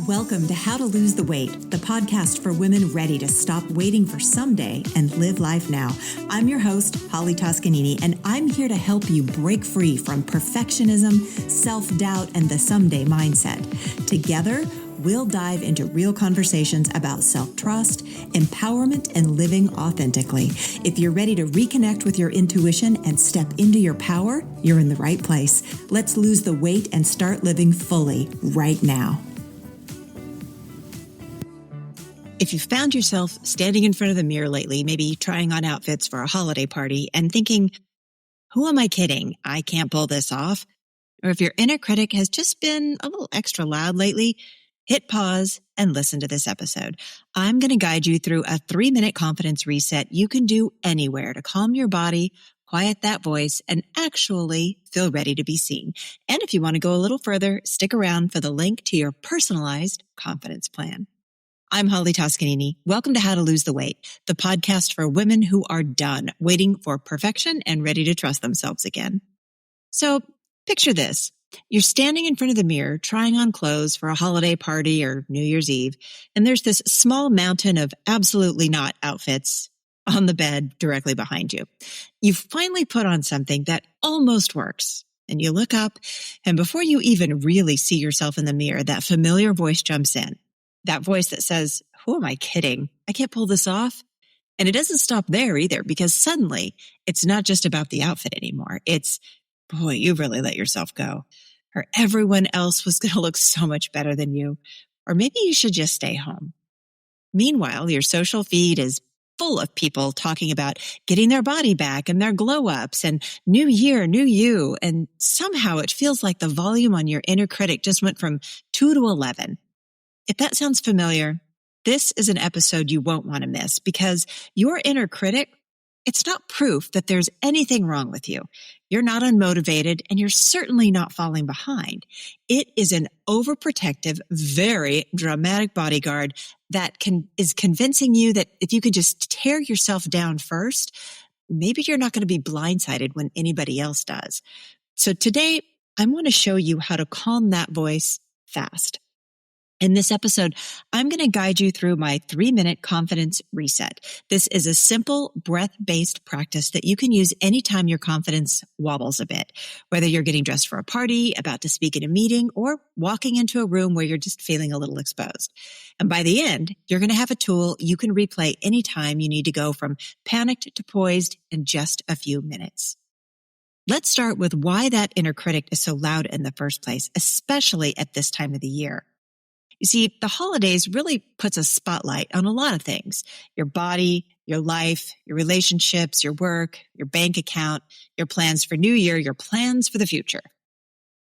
Welcome to How to Lose the Weight, the podcast for women ready to stop waiting for someday and live life now. I'm your host, Holly Toscanini, and I'm here to help you break free from perfectionism, self-doubt, and the someday mindset. Together, we'll dive into real conversations about self-trust, empowerment, and living authentically. If you're ready to reconnect with your intuition and step into your power, you're in the right place. Let's lose the weight and start living fully right now. If you found yourself standing in front of the mirror lately, maybe trying on outfits for a holiday party and thinking, who am I kidding? I can't pull this off. Or if your inner critic has just been a little extra loud lately, hit pause and listen to this episode. I'm going to guide you through a 3-minute confidence reset you can do anywhere to calm your body, quiet that voice, and actually feel ready to be seen. And if you want to go a little further, stick around for the link to your personalized confidence plan. I'm Holly Toscanini. Welcome to How to Lose the Weight, the podcast for women who are done waiting for perfection and ready to trust themselves again. So picture this. You're standing in front of the mirror, trying on clothes for a holiday party or New Year's Eve, and there's this small mountain of absolutely not outfits on the bed directly behind you. You've finally put on something that almost works, and you look up, and before you even really see yourself in the mirror, that familiar voice jumps in. That voice that says, who am I kidding? I can't pull this off. And it doesn't stop there either, because suddenly it's not just about the outfit anymore. It's, boy, you really let yourself go. Or everyone else was going to look so much better than you. Or maybe you should just stay home. Meanwhile, your social feed is full of people talking about getting their body back and their glow ups and new year, new you. And somehow it feels like the volume on your inner critic just went from 2 to 11. If that sounds familiar, this is an episode you won't want to miss, because your inner critic, it's not proof that there's anything wrong with you. You're not unmotivated, and you're certainly not falling behind. It is an overprotective, very dramatic bodyguard that is convincing you that if you could just tear yourself down first, maybe you're not going to be blindsided when anybody else does. So today, I want to show you how to calm that voice fast. In this episode, I'm going to guide you through my 3-minute confidence reset. This is a simple breath-based practice that you can use anytime your confidence wobbles a bit, whether you're getting dressed for a party, about to speak in a meeting, or walking into a room where you're just feeling a little exposed. And by the end, you're going to have a tool you can replay anytime you need to go from panicked to poised in just a few minutes. Let's start with why that inner critic is so loud in the first place, especially at this time of the year. You see, the holidays really puts a spotlight on a lot of things: your body, your life, your relationships, your work, your bank account, your plans for New Year, your plans for the future.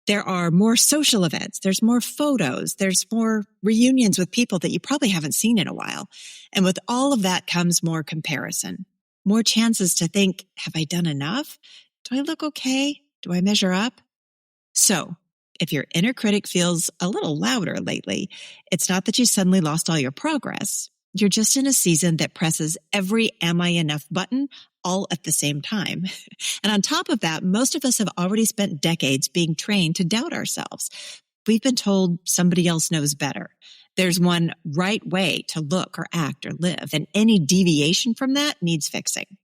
There are more social events. There's more photos. There's more reunions with people that you probably haven't seen in a while. And with all of that comes more comparison, more chances to think, have I done enough? Do I look okay? Do I measure up? So, if your inner critic feels a little louder lately, it's not that you suddenly lost all your progress. You're just in a season that presses every am I enough button all at the same time. And on top of that, most of us have already spent decades being trained to doubt ourselves. We've been told somebody else knows better. There's one right way to look or act or live, and any deviation from that needs fixing.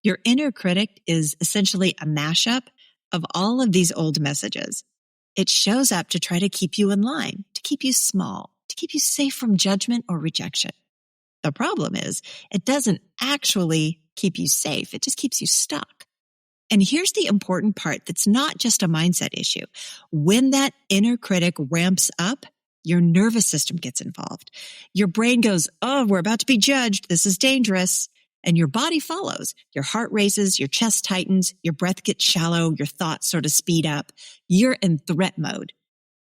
Your inner critic is essentially a mashup of all of these old messages. It shows up to try to keep you in line, to keep you small, to keep you safe from judgment or rejection. The problem is, it doesn't actually keep you safe. It just keeps you stuck. And here's the important part that's not just a mindset issue. When that inner critic ramps up, your nervous system gets involved. Your brain goes, oh, we're about to be judged. This is dangerous. And your body follows. Your heart races, your chest tightens, your breath gets shallow, your thoughts sort of speed up. You're in threat mode.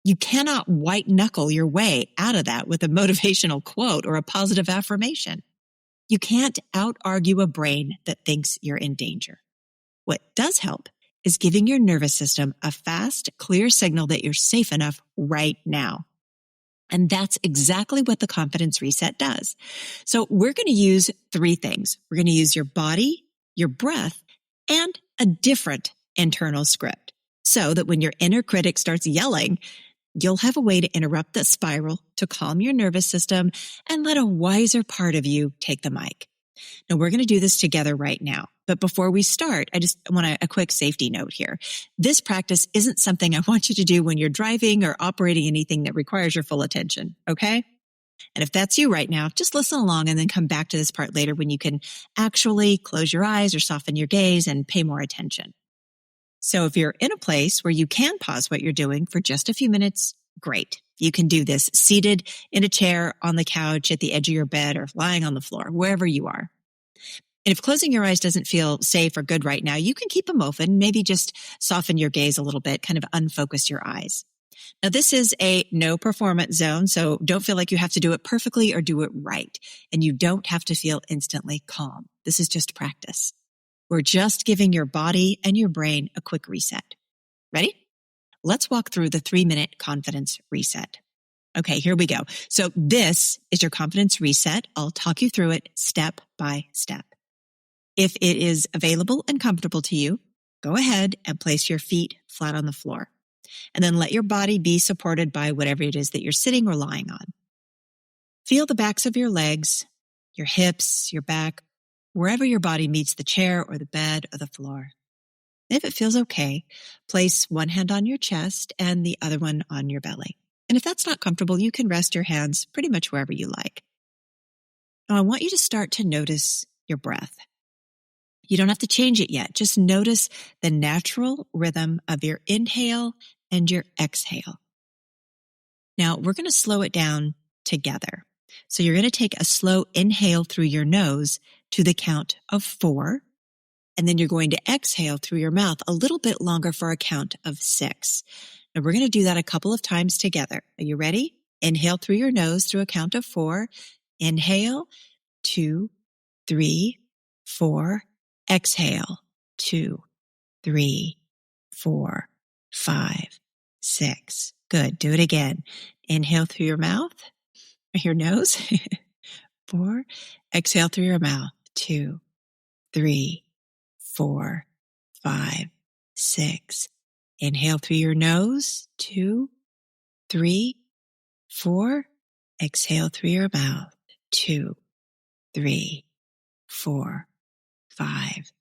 You cannot white knuckle your way out of that with a motivational quote or a positive affirmation. You can't out-argue a brain that thinks you're in danger. What does help is giving your nervous system a fast, clear signal that you're safe enough right now. And that's exactly what the confidence reset does. So we're going to use three things. We're going to use your body, your breath, and a different internal script so that when your inner critic starts yelling, you'll have a way to interrupt that spiral, to calm your nervous system, and let a wiser part of you take the mic. Now, we're going to do this together right now. But before we start, I just want a quick safety note here. This practice isn't something I want you to do when you're driving or operating anything that requires your full attention, okay? And if that's you right now, just listen along and then come back to this part later when you can actually close your eyes or soften your gaze and pay more attention. So if you're in a place where you can pause what you're doing for just a few minutes, great. You can do this seated in a chair, on the couch, at the edge of your bed, or lying on the floor, wherever you are. And if closing your eyes doesn't feel safe or good right now, you can keep them open, maybe just soften your gaze a little bit, kind of unfocus your eyes. Now, this is a no performance zone, so don't feel like you have to do it perfectly or do it right. And you don't have to feel instantly calm. This is just practice. We're just giving your body and your brain a quick reset. Ready? Let's walk through the 3-minute confidence reset. Okay, here we go. So this is your confidence reset. I'll talk you through it step by step. If it is available and comfortable to you, go ahead and place your feet flat on the floor. And then let your body be supported by whatever it is that you're sitting or lying on. Feel the backs of your legs, your hips, your back, wherever your body meets the chair or the bed or the floor. If it feels okay, place one hand on your chest and the other one on your belly. And if that's not comfortable, you can rest your hands pretty much wherever you like. Now, I want you to start to notice your breath. You don't have to change it yet. Just notice the natural rhythm of your inhale and your exhale. Now, we're going to slow it down together. So you're going to take a slow inhale through your nose to the count of 4. And then you're going to exhale through your mouth a little bit longer for a count of 6. Now, we're going to do that a couple of times together. Are you ready? Inhale through your nose through a count of 4. Inhale, 2, 3, 4. Exhale, 2, 3, 4, 5, 6. Good. Do it again. Inhale through your mouth, your nose. 4. Exhale through your mouth. 2, 3, 4, 5, 6. Inhale through your nose. 2, 3, 4. Exhale through your mouth. 2, 3, 4, 5,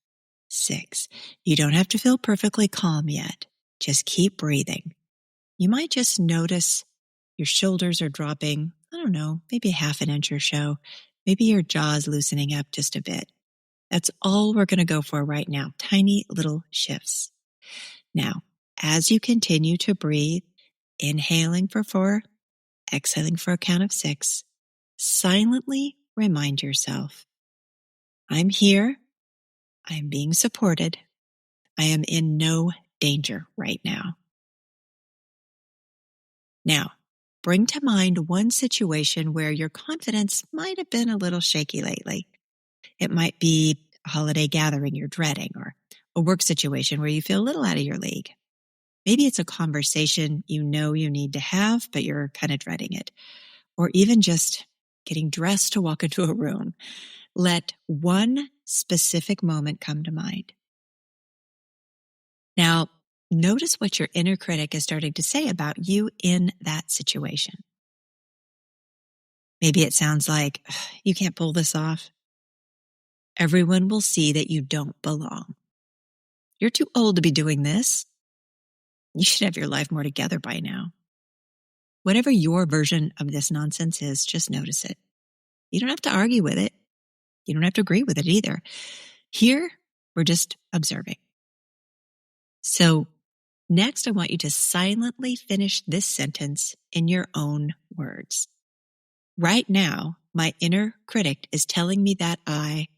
6. You don't have to feel perfectly calm yet. Just keep breathing. You might just notice your shoulders are dropping, I don't know, maybe half an inch or so. Maybe your jaw's loosening up just a bit. That's all we're going to go for right now. Tiny little shifts. Now, as you continue to breathe, inhaling for 4, exhaling for a count of 6, silently remind yourself, I'm here. I am being supported. I am in no danger right now. Now, bring to mind one situation where your confidence might have been a little shaky lately. It might be a holiday gathering you're dreading, or a work situation where you feel a little out of your league. Maybe it's a conversation you know you need to have, but you're kind of dreading it. Or even just getting dressed to walk into a room. Let one specific moment come to mind. Now, notice what your inner critic is starting to say about you in that situation. Maybe it sounds like, you can't pull this off. Everyone will see that you don't belong. You're too old to be doing this. You should have your life more together by now. Whatever your version of this nonsense is, just notice it. You don't have to argue with it. You don't have to agree with it either. Here, we're just observing. So next, I want you to silently finish this sentence in your own words. Right now, my inner critic is telling me that I...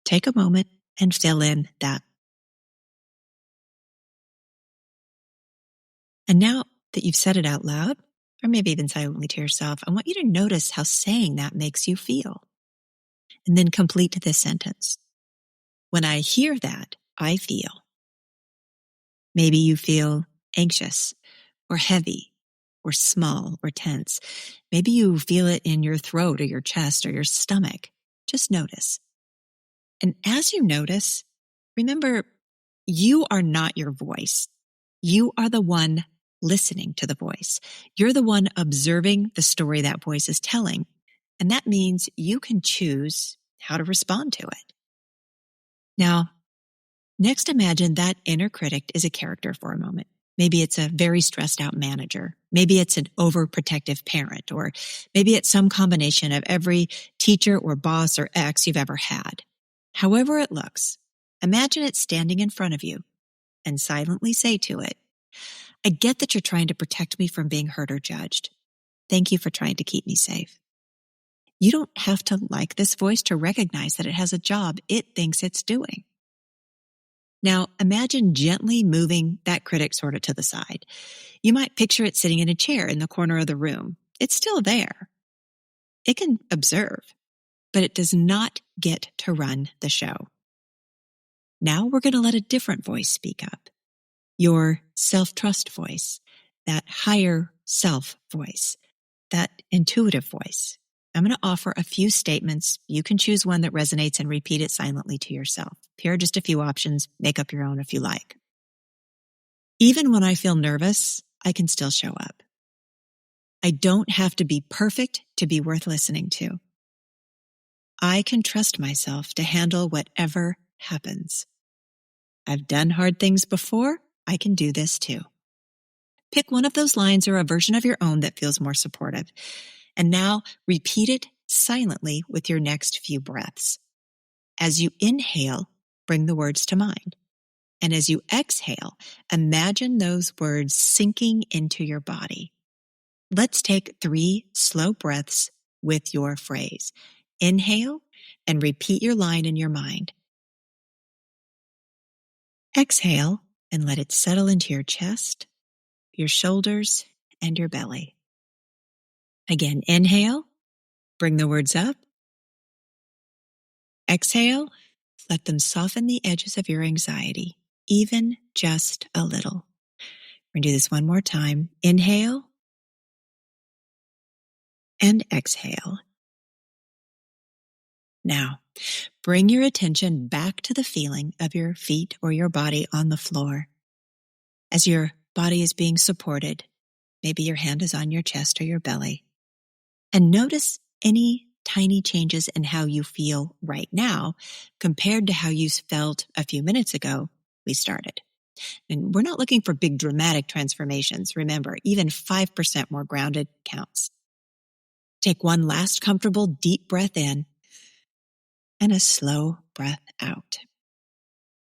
Take a moment and fill in that. And now that you've said it out loud, or maybe even silently to yourself, I want you to notice how saying that makes you feel. And then complete this sentence. When I hear that, I feel. Maybe you feel anxious or heavy or small or tense. Maybe you feel it in your throat or your chest or your stomach. Just notice. And as you notice, remember, you are not your voice. You are the one listening to the voice. You're the one observing the story that voice is telling. And that means you can choose how to respond to it. Now, next imagine that inner critic is a character for a moment. Maybe it's a very stressed out manager. Maybe it's an overprotective parent, or maybe it's some combination of every teacher or boss or ex you've ever had. However it looks, imagine it standing in front of you and silently say to it, I get that you're trying to protect me from being hurt or judged. Thank you for trying to keep me safe. You don't have to like this voice to recognize that it has a job it thinks it's doing. Now, imagine gently moving that critic sort of to the side. You might picture it sitting in a chair in the corner of the room. It's still there. It can observe, but it does not get to run the show. Now we're going to let a different voice speak up. Your self-trust voice, that higher self voice, that intuitive voice. I'm going to offer a few statements. You can choose one that resonates and repeat it silently to yourself. Here are just a few options. Make up your own if you like. Even when I feel nervous, I can still show up. I don't have to be perfect to be worth listening to. I can trust myself to handle whatever happens. I've done hard things before. I can do this too. Pick one of those lines or a version of your own that feels more supportive. And now repeat it silently with your next few breaths. As you inhale, bring the words to mind. And as you exhale, imagine those words sinking into your body. Let's take 3 slow breaths with your phrase. Inhale and repeat your line in your mind. Exhale and let it settle into your chest, your shoulders, and your belly. Again, inhale, bring the words up. Exhale, let them soften the edges of your anxiety, even just a little. We're going to do this one more time. Inhale and exhale. Now, bring your attention back to the feeling of your feet or your body on the floor. As your body is being supported, maybe your hand is on your chest or your belly. And notice any tiny changes in how you feel right now compared to how you felt a few minutes ago we started. And we're not looking for big dramatic transformations. Remember, even 5% more grounded counts. Take one last comfortable deep breath in and a slow breath out.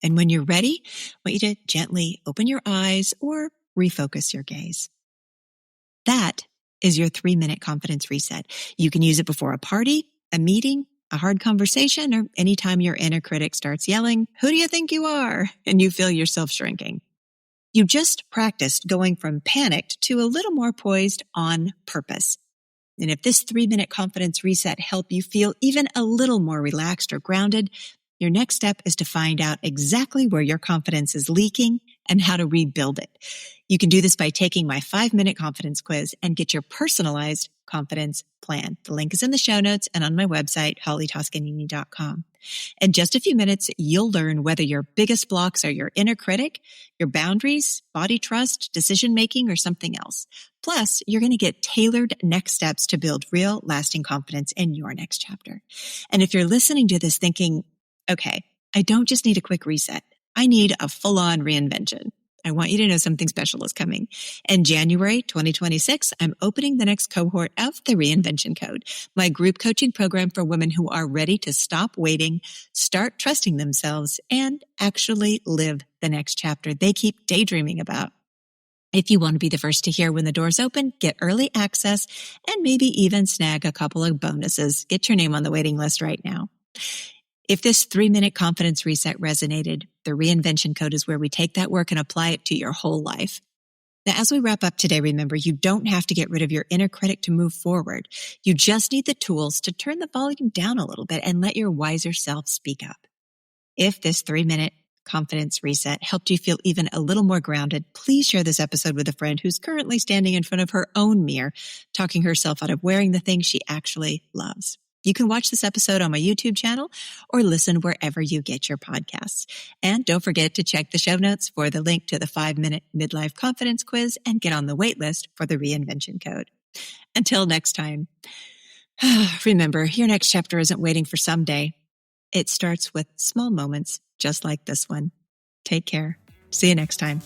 And when you're ready, I want you to gently open your eyes or refocus your gaze. That is your 3-minute confidence reset. You can use it before a party, a meeting, a hard conversation, or anytime your inner critic starts yelling, "Who do you think you are?" and you feel yourself shrinking. You just practiced going from panicked to a little more poised on purpose. And if this 3-minute confidence reset helped you feel even a little more relaxed or grounded, your next step is to find out exactly where your confidence is leaking and how to rebuild it. You can do this by taking my 5-minute confidence quiz and get your personalized confidence plan. The link is in the show notes and on my website, hollytoscanini.com. In just a few minutes, you'll learn whether your biggest blocks are your inner critic, your boundaries, body trust, decision-making, or something else. Plus, you're going to get tailored next steps to build real, lasting confidence in your next chapter. And if you're listening to this thinking, okay, I don't just need a quick reset. I need a full-on reinvention. I want you to know something special is coming. In January 2026, I'm opening the next cohort of the Reinvention Code, my group coaching program for women who are ready to stop waiting, start trusting themselves, and actually live the next chapter they keep daydreaming about. If you want to be the first to hear when the doors open, get early access and maybe even snag a couple of bonuses. Get your name on the waiting list right now. If this 3-minute confidence reset resonated, the Reinvention Code is where we take that work and apply it to your whole life. Now, as we wrap up today, remember, you don't have to get rid of your inner critic to move forward. You just need the tools to turn the volume down a little bit and let your wiser self speak up. If this 3-minute confidence reset helped you feel even a little more grounded, please share this episode with a friend who's currently standing in front of her own mirror, talking herself out of wearing the things she actually loves. You can watch this episode on my YouTube channel or listen wherever you get your podcasts. And don't forget to check the show notes for the link to the 5-minute midlife confidence quiz and get on the wait list for the reinvention code. Until next time, remember, your next chapter isn't waiting for someday. It starts with small moments just like this one. Take care. See you next time.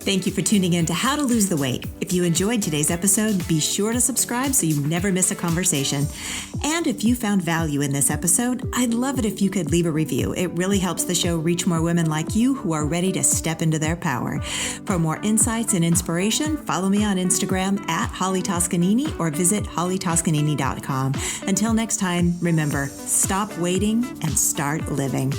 Thank you for tuning in to How to Lose the Weight. If you enjoyed today's episode, be sure to subscribe so you never miss a conversation. And if you found value in this episode, I'd love it if you could leave a review. It really helps the show reach more women like you who are ready to step into their power. For more insights and inspiration, follow me on Instagram at Holly Toscanini or visit hollytoscanini.com. Until next time, remember, stop waiting and start living.